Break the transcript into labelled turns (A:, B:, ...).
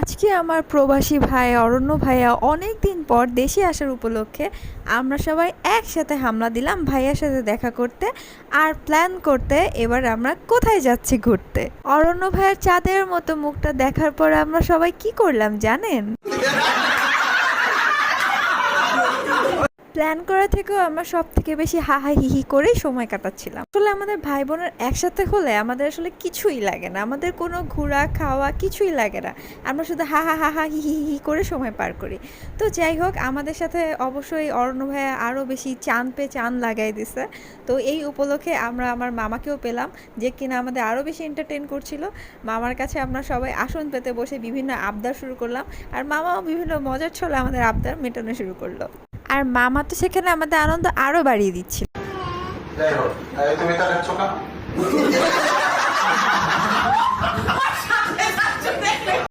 A: আজকে আমার প্রবাসী ভাই অরণ্য ভাইয়া অনেক দিন পর দেশে আসার উপলক্ষে আমরা সবাই একসাথে হামলা দিলাম ভাইয়ার সাথে দেখা করতে আর প্ল্যান করতে এবার আমরা কোথায় যাচ্ছি ঘুরতে। অরণ্য ভাইয়ের চাঁদের মতো মুখটা দেখার পর আমরা সবাই কি করলাম জানেন? প্ল্যান করা থেকেও আমরা সব থেকে বেশি হাহা হিহি করেই সময় কাটাচ্ছিলাম। আসলে আমাদের ভাই বোনের একসাথে হলে আমাদের আসলে কিছুই লাগে না, আমাদের কোনো ঘোরা খাওয়া কিছুই লাগে না, আমরা শুধু হাহা হাহা হিহি হিহি করে সময় পার করি। তো যাই হোক, আমাদের সাথে অবশ্যই অরণ্য ভাইয়া আরও বেশি চান পে চান লাগাই দিছে। তো এই উপলক্ষে আমরা আমার মামাকেও পেলাম, যে কিনা আমাদের আরও বেশি এন্টারটেন করছিল। মামার কাছে আমরা সবাই আসন পেতে বসে বিভিন্ন আবদার শুরু করলাম, আর মামাও বিভিন্ন মজার ছলে আমাদের আবদার মেটানো শুরু করলো। আর মামা তো সেখানে আমাদের আনন্দ আরো বাড়িয়ে দিচ্ছিল।
B: যাই হোক, তুমি তাহলে চোখা